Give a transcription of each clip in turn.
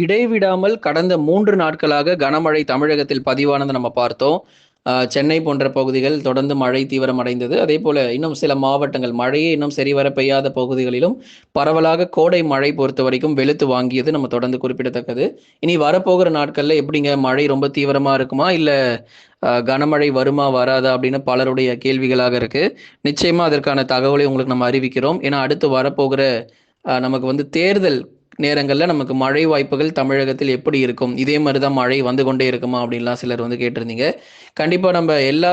இடைவிடாமல் கடந்த 3 நாட்களாக கனமழை தமிழகத்தில் பதிவானத நம்ம பார்த்தோம். சென்னை போன்ற பகுதிகள் தொடர்ந்து மழை தீவிரமடைந்தது. அதேபோல இன்னும் சில மாவட்டங்கள் மழையே இன்னும் சரிவர பெய்யாத பகுதிகளிலும் பரவலாக கோடை மழை பொறுத்தவரைக்கும் வெளுத்து வாங்கியது நம்ம தொடர்ந்து குறிப்பிடத்தக்கது. இனி வரப்போகிற நாட்கள்ல எப்படிங்க மழை ரொம்ப தீவிரமா இருக்குமா? இல்ல கனமழை வருமா? வராதா? அப்படின்னு பலருடைய கேள்விகளாக இருக்கு. நிச்சயமா அதற்கான தகவலை உங்களுக்கு நம்ம அறிவிக்கிறோம். ஏன்னா அடுத்து வரப்போகிற நமக்கு வந்து தேர்தல் நேரங்கள்ல நமக்கு மழை வாய்ப்புகள் தமிழகத்தில் எப்படி இருக்கும்? இதே மாரி தான் மழை வந்து கொண்டே இருக்குமா? அப்படின்லாம் சிலர் வந்து கேட்டிருந்தீங்க. கண்டிப்பா நம்ம எல்லா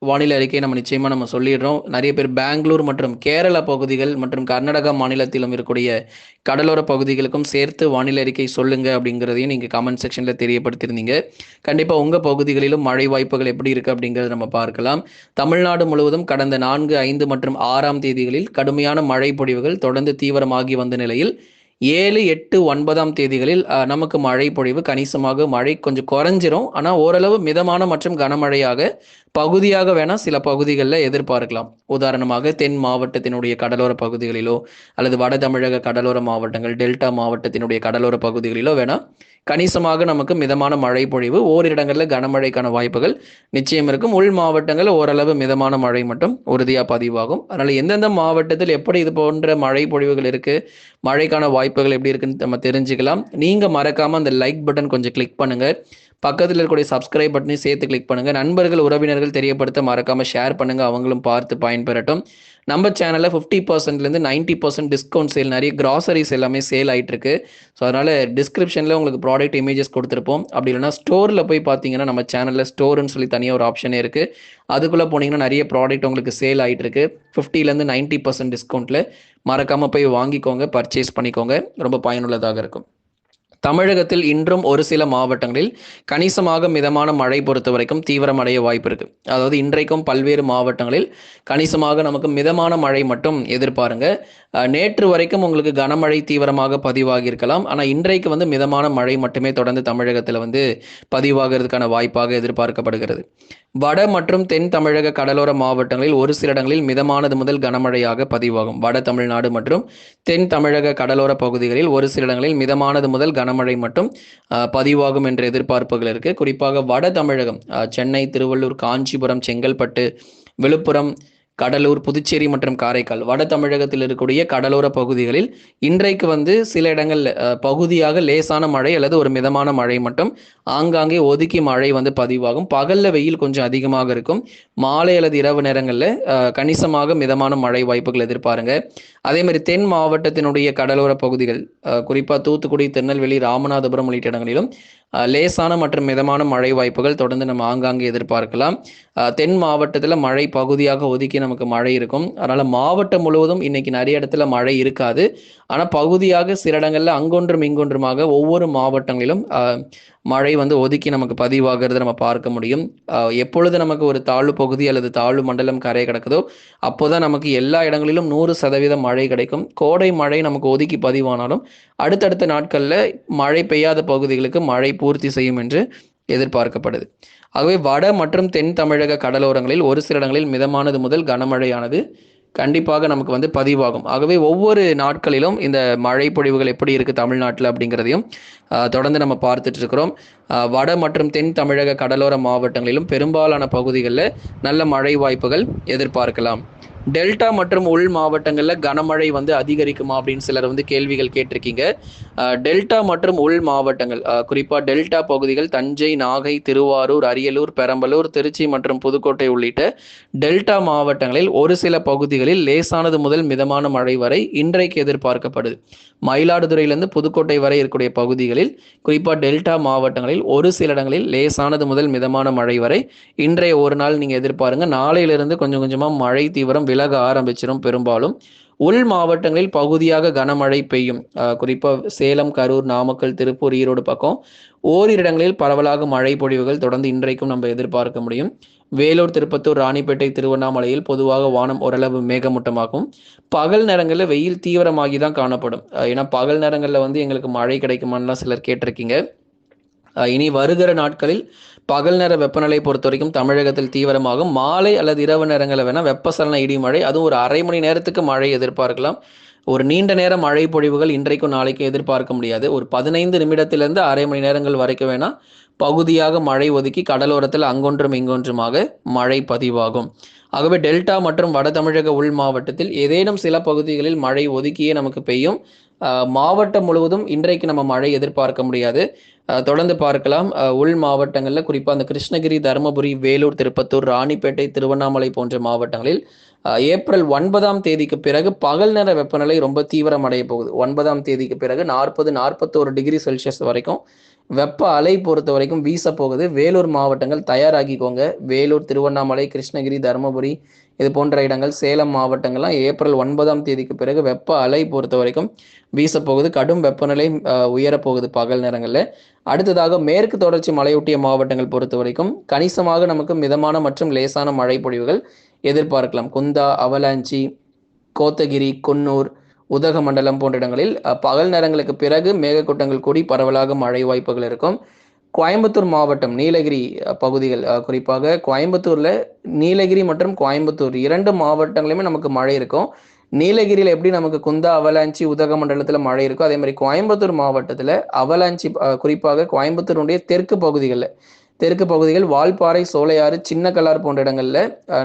வானிலை அறிக்கையும் நம்ம நிச்சயமா நம்ம சொல்லிடுறோம். நெறைய பேர் பெங்களூர் மற்றும் கேரளா பகுதிகள் மற்றும் கர்நாடகா மாநிலத்திலும் இருக்கக்கூடிய கடலோர பகுதிகளுக்கும் சேர்த்து வானிலை அறிக்கை சொல்லுங்க அப்படிங்கிறதையும் நீங்க கமெண்ட் செக்ஷன்ல தெரியப்படுத்தியிருந்தீங்க. கண்டிப்பா உங்க பகுதிகளிலும் மழை வாய்ப்புகள் எப்படி இருக்கு அப்படிங்கிறத நம்ம பார்க்கலாம். தமிழ்நாடு முழுவதும் கடந்த 4, 5 மற்றும் 6ஆம் தேதிகளில் கடுமையான மழை பொழிவுகள் தொடர்ந்து தீவிரமாகி வந்த நிலையில் 7, 8, 9ஆம் தேதிகளில் நமக்கு மழை பொழிவு கணிசமாக மழை கொஞ்சம் குறைஞ்சிரும். ஆனா ஓரளவு மிதமான மற்றும் கனமழையாக பகுதியாக வேணா சில பகுதிகளில் எதிர்பார்க்கலாம். உதாரணமாக தென் மாவட்டத்தினுடைய கடலோர பகுதிகளிலோ அல்லது வட தமிழக கடலோர மாவட்டங்கள், டெல்டா மாவட்டத்தினுடைய கடலோர பகுதிகளிலோ வேணா கணிசமாக நமக்கு மிதமான மழை பொழிவு, ஓரிரு இடங்களில் கனமழைக்கான வாய்ப்புகள் நிச்சயம் இருக்கும். உள் மாவட்டங்கள் ஓரளவு மிதமான மழை மட்டும் உறுதியாக பதிவாகும். அதனால எந்தெந்த மாவட்டத்தில் எப்படி இது போன்ற மழை பொழிவுகள் இருக்கு, மழைக்கான வாய்ப்புகள் எப்படி இருக்குன்னு நம்ம தெரிஞ்சுக்கலாம். நீங்க மறக்காம அந்த லைக் பட்டன் கொஞ்சம் கிளிக் பண்ணுங்க. பக்கத்தில் இருக்கக்கூடிய சப்ஸ்கிரைப் பட்டனையும் சேர்த்து கிளிக் பண்ணுங்க. நண்பர்கள், உறவினர்கள் தெரியப்படுத்த மறக்காம ஷேர் பண்ணுங்க. அவங்களும் பார்த்து பயன்பெறட்டும். நம்ம சேனலில் 50%லேருந்து 90% டிஸ்கவுண்ட் சேல், நிறைய கிராசரிஸ் எல்லாமே சேல் ஆகிட்டு இருக்கு. ஸோ அதனால் டிஸ்கிரிப்ஷனில் உங்களுக்கு ப்ராடக்ட் இமேஜஸ் கொடுத்துருப்போம். அப்படி இல்லைனா ஸ்டோரில் போய் பார்த்தீங்கன்னா நம்ம சேனலில் ஸ்டோர்னு சொல்லி தனியாக ஒரு ஆப்ஷனே இருக்குது. அதுக்குள்ளே போனீங்கன்னா நிறைய ப்ராடக்ட் உங்களுக்கு சேல் ஆகிட்டு இருக்கு. 50லேருந்து 90% டிஸ்கவுண்ட்டில் மறக்காமல் போய் வாங்கிக்கோங்க, பர்ச்சேஸ் பண்ணிக்கோங்க. ரொம்ப பயனுள்ளதாக இருக்கும். தமிழகத்தில் இன்றும் ஒரு சில மாவட்டங்களில் கணிசமாக மிதமான மழை பொறுத்த வரைக்கும் தீவிரமடைய வாய்ப்பு இருக்கு. அதாவது இன்றைக்கும் பல்வேறு மாவட்டங்களில் கணிசமாக நமக்கு மிதமான மழை மட்டும் எதிர்பாருங்க. நேற்று வரைக்கும் உங்களுக்கு கனமழை தீவிரமாக பதிவாகி இருக்கலாம். ஆனால் இன்றைக்கு வந்து மிதமான மழை மட்டுமே தொடர்ந்து தமிழகத்தில் வந்து பதிவாகிறதுக்கான வாய்ப்பாக எதிர்பார்க்கப்படுகிறது. வட மற்றும் தென் தமிழக கடலோர மாவட்டங்களில் ஒரு சில இடங்களில் மிதமானது முதல் கனமழையாக பதிவாகும். வட தமிழ்நாடு மற்றும் தென் தமிழக கடலோர பகுதிகளில் ஒரு சில இடங்களில் மிதமானது முதல் கனமழை மட்டும் பதிவாகும் என்ற எதிர்பார்ப்புகள் இருக்கு. குறிப்பாக வட தமிழகம், சென்னை, திருவள்ளூர், காஞ்சிபுரம், செங்கல்பட்டு, விழுப்புரம், கடலூர், புதுச்சேரி மற்றும் காரைக்கால், வட தமிழகத்தில் இருக்கக்கூடிய கடலோர பகுதிகளில் இன்றைக்கு வந்து சில இடங்கள்ல பகுதியாக லேசான மழை அல்லது ஒரு மிதமான மழை மட்டும் ஆங்காங்கே ஒதுக்கி மழை வந்து பதிவாகும். பகல்ல வெயில் கொஞ்சம் அதிகமாக இருக்கும். மாலை அல்லது இரவு நேரங்களில் கணிசமாக மிதமான மழை வாய்ப்புகள் எதிர்பாருங்க. அதே மாதிரி தென் மாவட்டத்தினுடைய கடலோர பகுதிகள், குறிப்பாக தூத்துக்குடி, திருநெல்வேலி, ராமநாதபுரம் உள்ளிட்ட இடங்களிலும் லேசான மற்றும் மிதமான மழை வாய்ப்புகள் தொடர்ந்து நம்ம ஆங்காங்கே எதிர்பார்க்கலாம். தென் மாவட்டத்தில் மழை பகுதியாக ஒதுக்கி நமக்கு மழை இருக்கும். அதனால மாவட்டம் முழுவதும் இன்னைக்கு நிறைய இடத்துல மழை இருக்காது. ஆனால் பகுதியாக சில இடங்கள்ல அங்கொன்றும் இங்கொன்றுமாக ஒவ்வொரு மாவட்டங்களிலும் மழை வந்து ஒதுக்கி நமக்கு பதிவாகிறது நம்ம பார்க்க முடியும். எப்பொழுது நமக்கு ஒரு தாழ்வு பகுதி அல்லது தாழ்வு மண்டலம் கரை கிடக்குதோ அப்போதான் நமக்கு எல்லா இடங்களிலும் 100% மழை கிடைக்கும். கோடை மழை நமக்கு ஒதுக்கி பதிவானாலும் அடுத்தடுத்த நாட்களில் மழை பெய்யாத பகுதிகளுக்கு மழை பூர்த்தி செய்யும் என்று எதிர்பார்க்கப்படுது. ஆகவே வட மற்றும் தென் தமிழக கடலோரங்களில் ஒரு சில இடங்களில் மிதமானது முதல் கனமழையானது கண்டிப்பாக நமக்கு வந்து பதிவாகும். ஆகவே ஒவ்வொரு நாட்களிலும் இந்த மழை பொழிவுகள் எப்படி இருக்கு தமிழ்நாட்டில் அப்படிங்கிறதையும் தொடர்ந்து நம்ம பார்த்துட்டு இருக்கிறோம். வட மற்றும் தென் தமிழக கடலோர மாவட்டங்களிலும் பெரும்பாலான பகுதிகளில் நல்ல மழை வாய்ப்புகள் எதிர்பார்க்கலாம். டெல்டா மற்றும் உள் மாவட்டங்களில் கனமழை வந்து அதிகரிக்குமா அப்படின்னு சிலர் வந்து கேள்விகள் கேட்டிருக்கீங்க. டெல்டா மற்றும் உள் மாவட்டங்கள், குறிப்பாக டெல்டா பகுதிகள் தஞ்சை, நாகை, திருவாரூர், அரியலூர், பெரம்பலூர், திருச்சி மற்றும் புதுக்கோட்டை உள்ளிட்ட டெல்டா மாவட்டங்களில் ஒரு சில பகுதிகளில் லேசானது முதல் மிதமான மழை வரை இன்றைக்கு எதிர்பார்க்கப்படுது. மயிலாடுதுறையிலிருந்து புதுக்கோட்டை வரை இருக்கக்கூடிய பகுதிகளில், குறிப்பாக டெல்டா மாவட்டங்களில் ஒரு சில இடங்களில் லேசானது முதல் மிதமான மழை வரை இன்றைய ஒரு நாள் நீங்கள் எதிர்பாருங்க. நாளையிலிருந்து கொஞ்சம் கொஞ்சமாக மழை தீவிரம் விலக ஆரம்பிச்சிடும். பெரும்பாலும் உள் மாவட்டங்களில் பகுதியாக கனமழை பெய்யும். குறிப்பாக சேலம், கரூர், நாமக்கல், திருப்பூர், ஈரோடு பக்கம் ஓரிரு இடங்களில் பரவலாக மழை பொழிவுகள் தொடர்ந்து இன்றைக்கும் நம்ம எதிர்பார்க்க முடியும். வேலூர், திருப்பத்தூர், ராணிப்பேட்டை, திருவண்ணாமலையில் பொதுவாக வானம் ஓரளவு மேகமூட்டமாகும். பகல் நேரங்களில் வெயில் தீவிரமாகி தான் காணப்படும். ஏன்னா பகல் நேரங்களில் வந்து எங்களுக்கு மழை கிடைக்குமான்லாம் சிலர் கேட்டிருக்கீங்க. இனி வருகிற நாட்களில் பகல் நேர வெப்பநிலை பொறுத்த வரைக்கும் தமிழகத்தில் தீவிரமாகும். மாலை அல்லது இரவு நேரங்களில் வேணால் வெப்பசலன இடி மழை, அதுவும் ஒரு அரை மணி நேரத்துக்கு மழை எதிர்பார்க்கலாம். ஒரு நீண்ட நேர மழை பொழிவுகள் இன்றைக்கும் நாளைக்கும் எதிர்பார்க்க முடியாது. ஒரு 15 நிமிடத்திலிருந்து அரை மணி நேரங்கள் வரைக்கும் வேணா பகுதியாக மழை ஒதுக்கி கடலோரத்தில் அங்கொன்றும் இங்கொன்றுமாக மழை பதிவாகும். ஆகவே டெல்டா மற்றும் வட தமிழக உள் மாவட்டத்தில் ஏதேனும் சில பகுதிகளில் மழை ஒதுக்கியே நமக்கு பெய்யும். மாவட்டம் முழுவதும் இன்றைக்கு நம்ம மழை எதிர்பார்க்க முடியாது. தொடர்ந்து பார்க்கலாம். உள் மாவட்டங்களில் குறிப்பாக அந்த கிருஷ்ணகிரி, தருமபுரி, வேலூர், திருப்பத்தூர், ராணிப்பேட்டை, திருவண்ணாமலை போன்ற மாவட்டங்களில் ஏப்ரல் 9ஆம் தேதிக்கு பிறகு பகல் நேர வெப்பநிலை ரொம்ப தீவிரமடைய போகுது. 9ஆம் தேதிக்கு பிறகு 40-41 டிகிரி செல்சியஸ் வரைக்கும் வெப்ப அலை பொறுத்த வரைக்கும் வீச போகுது. வேலூர் மாவட்டங்கள் தயாராகிக்கோங்க. வேலூர், திருவண்ணாமலை, கிருஷ்ணகிரி, தருமபுரி இது போன்ற இடங்கள், சேலம் மாவட்டங்கள்லாம் ஏப்ரல் 9ஆம் தேதிக்கு பிறகு வெப்ப அலை பொறுத்த வரைக்கும் வீசப்போகுது. கடும் வெப்பநிலை உயரப்போகுது பகல் நேரங்களில். அடுத்ததாக மேற்கு தொடர்ச்சி மலையொட்டிய மாவட்டங்கள் பொறுத்த வரைக்கும் கணிசமாக நமக்கு மிதமான மற்றும் லேசான மழை பொழிவுகள் எதிர்பார்க்கலாம். குந்தா, அவலாஞ்சி, கோத்தகிரி, குன்னூர், உதகமண்டலம் போன்ற இடங்களில் பகல் நேரங்களுக்கு பிறகு மேகக்கூட்டங்கள் கூடி பரவலாக மழை வாய்ப்புகள் இருக்கும். கோயம்புத்தூர் மாவட்டம், நீலகிரி பகுதிகள், குறிப்பாக கோயம்புத்தூர்ல நீலகிரி மற்றும் கோயம்புத்தூர் 2 மாவட்டங்களுமே நமக்கு மழை இருக்கும். நீலகிரியில் எப்படி நமக்கு குந்தா, அவலாஞ்சி, உதகமண்டலத்தில் மழை இருக்கோ அதே மாதிரி கோயம்புத்தூர் மாவட்டத்தில் அவலாஞ்சி, குறிப்பாக கோயம்புத்தூருடைய தெற்கு பகுதிகள் வால்பாறை, சோலையாறு, சின்ன கல்லார் போன்ற இடங்கள்ல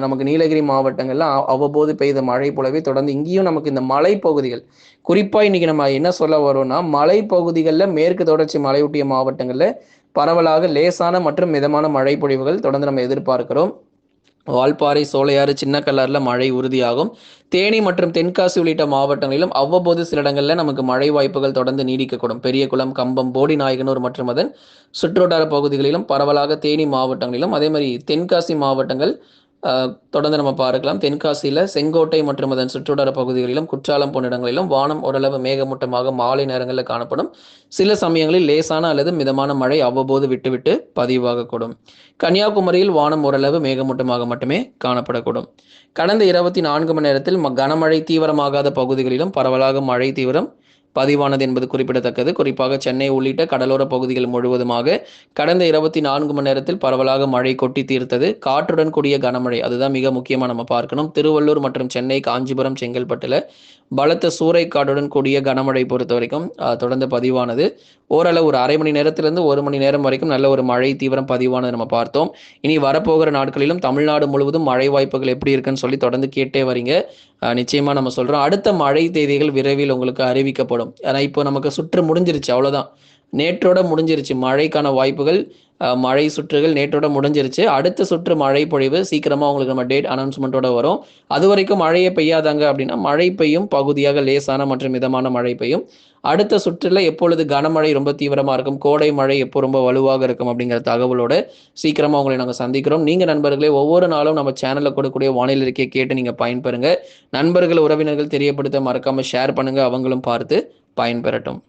நமக்கு நீலகிரி மாவட்டங்கள்ல அவ்வப்போது பெய்த மழை போலவே தொடர்ந்து இங்கேயும் நமக்கு இந்த மலை பகுதிகள், குறிப்பா இன்னைக்கு நம்ம என்ன சொல்ல வரோம்னா மலை பகுதிகளில் மேற்கு தொடர்ச்சி மலையொட்டிய மாவட்டங்கள்ல பரவலாக லேசான மற்றும் மிதமான மழை பொழிவுகள் தொடர்ந்து நம்ம எதிர்பார்க்கிறோம். வால்பாறை, சோலையாறு, சின்ன கல்லாறுல மழை உறுதியாகும். தேனி மற்றும் தென்காசி உள்ளிட்ட மாவட்டங்களிலும் அவ்வப்போது சில இடங்களில் நமக்கு மழை வாய்ப்புகள் தொடர்ந்து நீடிக்கக்கூடும். பெரியகுளம், கம்பம், போடிநாயகனூர் மற்றும் அதன் சுற்றுவட்டார பகுதிகளிலும் பரவலாக தேனி மாவட்டங்களிலும் அதே மாதிரி தென்காசி மாவட்டங்கள் தொடர்ந்து நம்ம பார்க்கலாம். தென்காசியில் செங்கோட்டை மற்றும் அதன் சுற்றுவட்டார பகுதிகளிலும் குற்றாலம் போன்ற இடங்களிலும் வானம் ஓரளவு மேகமூட்டமாக மாலை நேரங்களில் காணப்படும். சில சமயங்களில் லேசான அல்லது மிதமான மழை அவ்வப்போது விட்டுவிட்டு பதிவாகக்கூடும். கன்னியாகுமரியில் வானம் ஓரளவு மேகமூட்டமாக மட்டுமே காணப்படக்கூடும். கடந்த 24 மணி நேரத்தில் கனமழை தீவிரமாகாத பகுதிகளிலும் பரவலாக மழை தீவிரம் பதிவானது என்பது குறிப்பிடத்தக்கது. குறிப்பாக சென்னை உள்ளிட்ட கடலோர பகுதிகள் முழுவதுமாக கடந்த 24 மணி நேரத்தில் பரவலாக மழை கொட்டி தீர்த்தது. காற்றுடன் கூடிய கனமழை, அதுதான் மிக முக்கியமாக நம்ம பார்க்கணும். திருவள்ளூர் மற்றும் சென்னை, காஞ்சிபுரம், செங்கல்பட்டுல பலத்த சூறைக்காற்றுடன் கூடிய கனமழை பொறுத்த வரைக்கும் தொடர்ந்து பதிவானது. ஓரளவு ஒரு அரை மணி நேரத்திலிருந்து 1 மணி நேரம் வரைக்கும் நல்ல ஒரு மழை தீவிரம் பதிவானது நம்ம பார்த்தோம். இனி வரப்போகிற நாட்களிலும் தமிழ்நாடு முழுவதும் மழை வாய்ப்புகள் எப்படி இருக்குன்னு சொல்லி தொடர்ந்து கேட்டே வரீங்க. நிச்சயமா நம்ம சொல்றோம். அடுத்த மழை தேதிகள் விரைவில் உங்களுக்கு அறிவிக்கப்படும். ஆனா இப்போ நமக்கு சுற்று முடிஞ்சிருச்சு, அவ்வளவுதான். நேற்றோட முடிஞ்சிருச்சு மழைக்கான வாய்ப்புகள். மழை சுற்றுகள் நேற்றோட முடிஞ்சிருச்சு. அடுத்த சுற்று மழை பொழிவு சீக்கிரமா உங்களுக்கு நம்ம டேட் அனௌன்ஸ்மெண்ட்டோட வரும். அது வரைக்கும் மழையே பெய்யாதாங்க அப்படின்னா மழை பெய்யும், பகுதியாக லேசான மற்றும் மிதமான மழை பெய்யும். அடுத்த சுற்றுல எப்பொழுது கனமழை ரொம்ப தீவிரமா இருக்கும், கோடை மழை எப்போ ரொம்ப வலுவாக இருக்கும் அப்படிங்கிற தகவலோட சீக்கிரமா உங்களை நாங்கள் சந்திக்கிறோம். நீங்க நண்பர்களே ஒவ்வொரு நாளும் நம்ம சேனல்ல கொடுக்கக்கூடிய வானிலை அறிக்கையை கேட்டு நீங்க பயன்பெறுங்க. நண்பர்கள், உறவினர்கள் தெரியப்படுத்த மறக்காம ஷேர் பண்ணுங்க, அவங்களும் பார்த்து பயன்பெறட்டும்.